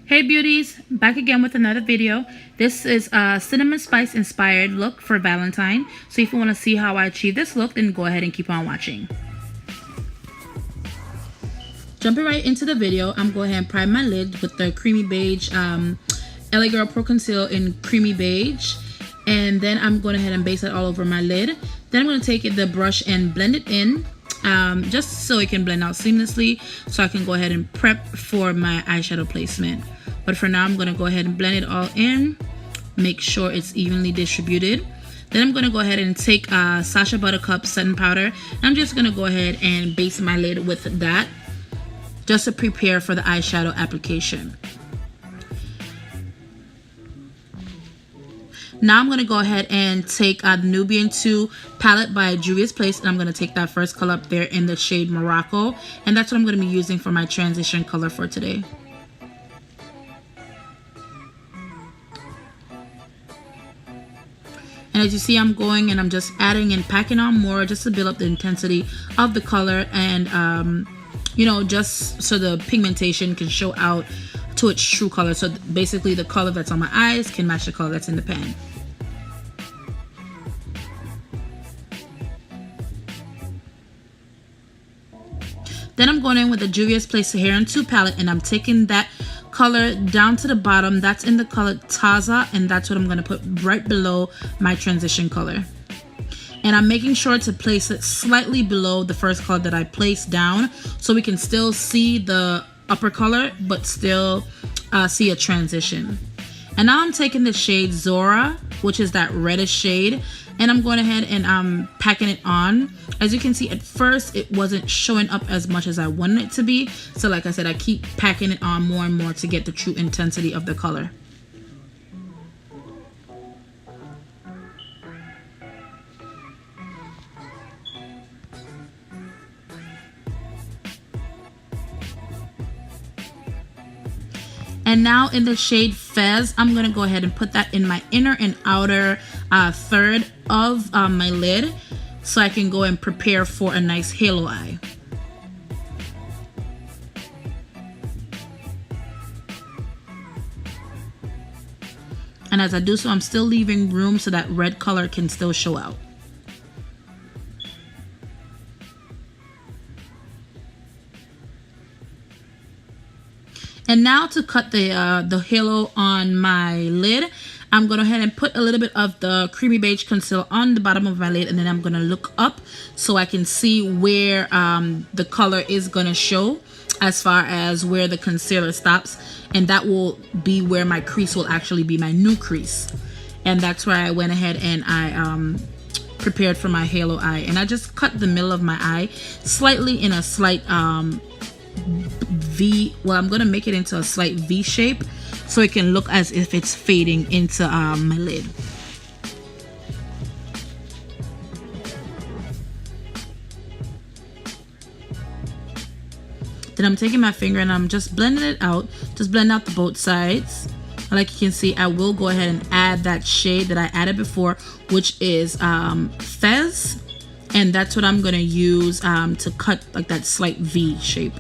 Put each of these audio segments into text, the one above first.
Hey beauties, back again with another video. This is a cinnamon spice inspired look for Valentine. So if you want to see how I achieve this look, then go ahead and keep on watching. Jumping right into the video, I'm going ahead and prime my lid with the creamy beige LA Girl Pro Conceal in creamy beige. And then I'm going ahead and base it all over my lid. Then I'm going to take the brush and blend it in. Just so it can blend out seamlessly, so I can go ahead and prep for my eyeshadow placement. But for now, I'm going to go ahead and blend it all in, make sure it's evenly distributed. Then I'm going to go ahead and take Sacha Buttercup setting powder. I'm just going to go ahead and base my lid with that, just to prepare for the eyeshadow application. Now I'm going to go ahead and take the Nubian 2 palette by Juvia's Place, and I'm going to take that first color up there in the shade Morocco, and that's what I'm going to be using for my transition color for today. And as you see, I'm going and I'm just adding and packing on more just to build up the intensity of the color, and you know, just so the pigmentation can show out to its true color. So basically the color that's on my eyes can match the color that's in the pan. Then I'm going in with the Juvia's Place Saharan 2 palette, and I'm taking that color down to the bottom. That's in the color Taza, and that's what I'm going to put right below my transition color. And I'm making sure to place it slightly below the first color that I placed down, so we can still see the upper color but still see a transition. And now I'm taking the shade Zohra, which is that reddish shade, and I'm going ahead and I'm packing it on. As you can see, at first it wasn't showing up as much as I wanted it to be, so like I said, I keep packing it on more and more to get the true intensity of the color. And now in the shade Fez, I'm going to go ahead and put that in my inner and outer third of my lid, so I can go and prepare for a nice halo eye. And as I do so, I'm still leaving room so that red color can still show out. And now to cut the halo on my lid, I'm going to go ahead and put a little bit of the creamy beige concealer on the bottom of my lid, and then I'm going to look up so I can see where the color is going to show as far as where the concealer stops, and that will be where my crease will actually be, my new crease. And that's where I went ahead and I prepared for my halo eye, and I just cut the middle of my eye slightly in a slight V. Well, I'm gonna make it into a slight V shape so it can look as if it's fading into my lid. Then I'm taking my finger and I'm just blending it out, just blend out the both sides. Like you can see, I will go ahead and add that shade that I added before, which is Fez, and that's what I'm gonna use to cut like that slight V shape.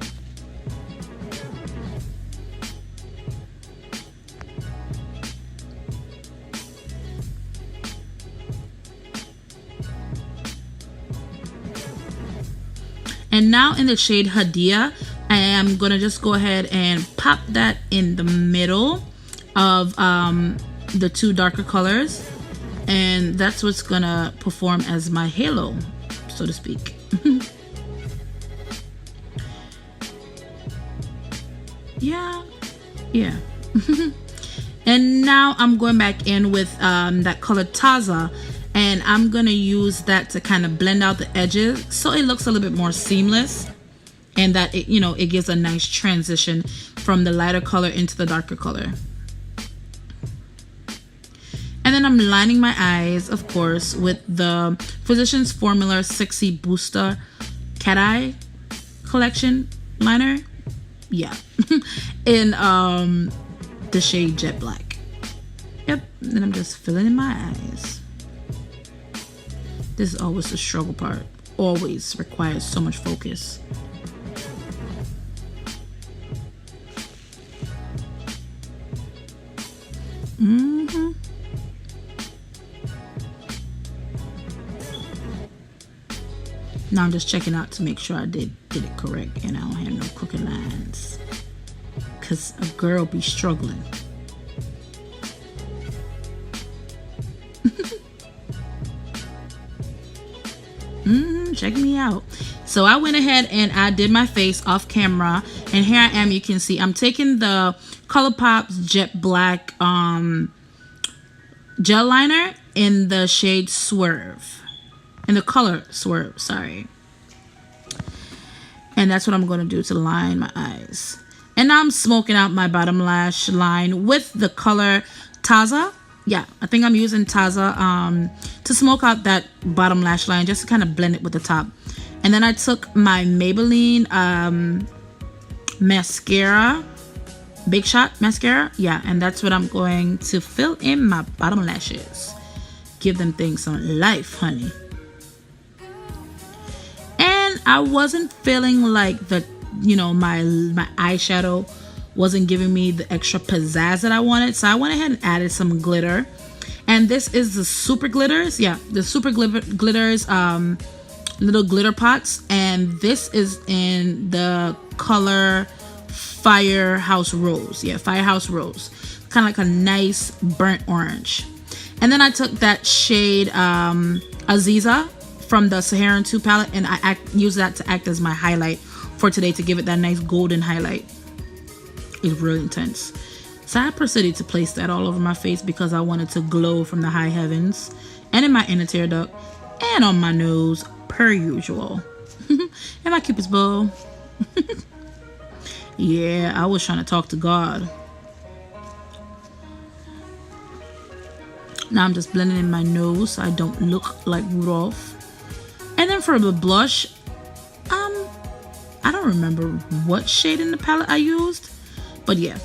And now in the shade Hadiya, I am gonna just go ahead and pop that in the middle of the two darker colors, and that's what's gonna perform as my halo, so to speak. yeah. And now I'm going back in with that color Taza, and I'm gonna use that to kind of blend out the edges so it looks a little bit more seamless, and that it, you know, it gives a nice transition from the lighter color into the darker color. And then I'm lining my eyes, of course, with the Physicians Formula Sexy Booster Cat Eye Collection liner. Yeah. In the shade Jet Black. Yep. And then I'm just filling in my eyes. This is always the struggle part. Always requires so much focus. Mm-hmm. Now I'm just checking out to make sure I did it correct and I don't have no crooked lines. Cause a girl be struggling. Check me out. So I went ahead and I did my face off camera, and here I am. You can see I'm taking the ColourPop's Jet Black gel liner in the shade Swerve, in the color Swerve, sorry. And that's what I'm going to do to line my eyes. And now I'm smoking out my bottom lash line with the color Taza. Yeah, I think I'm using Taza to smoke out that bottom lash line, just to kind of blend it with the top. And then I took my Maybelline mascara, Big Shot mascara. Yeah, and that's what I'm going to fill in my bottom lashes. Give them things some life, honey. And I wasn't feeling like the, you know, my eyeshadow wasn't giving me the extra pizzazz that I wanted, so I went ahead and added some glitter. And this is the super glitters. Yeah, the super glitters little glitter pots, and this is in the color Firehouse Rose. Yeah, Firehouse Rose, kind of like a nice burnt orange. And then I took that shade Aziza from the Saharan 2 palette, and I use that to act as my highlight for today, to give it that nice golden highlight. It's really intense. So I proceeded to place that all over my face because I wanted to glow from the high heavens, and in my inner tear duct, and on my nose, per usual. And my cupid's bow. Yeah, I was trying to talk to God. Now I'm just blending in my nose so I don't look like Rudolph. And then for the blush, I don't remember what shade in the palette I used, but yeah.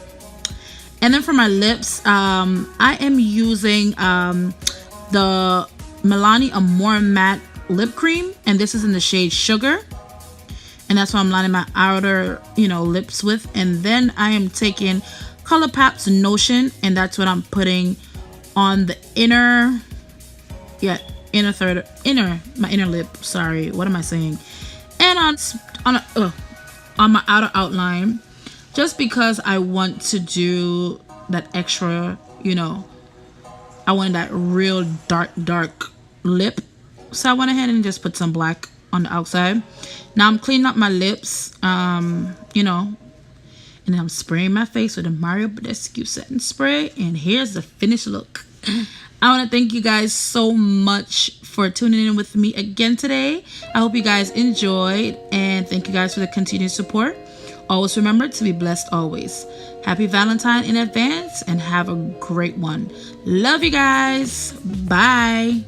And then for my lips, I am using the Milani Amore Matte Lip Cream, and this is in the shade Sugar. And that's what I'm lining my outer, lips with. And then I am taking ColourPop's Notion, and that's what I'm putting on the inner lip. Sorry, what am I saying? And on my outer outline, just because I want to do that extra, I wanted that real dark lip. So I went ahead and just put some black on the outside. Now I'm cleaning up my lips, and then I'm spraying my face with a Mario Badescu setting spray. And here's the finished look. I want to thank you guys so much for tuning in with me again today. I hope you guys enjoyed, and thank you guys for the continued support. Always remember to be blessed always. Happy Valentine in advance, and have a great one. Love you guys. Bye.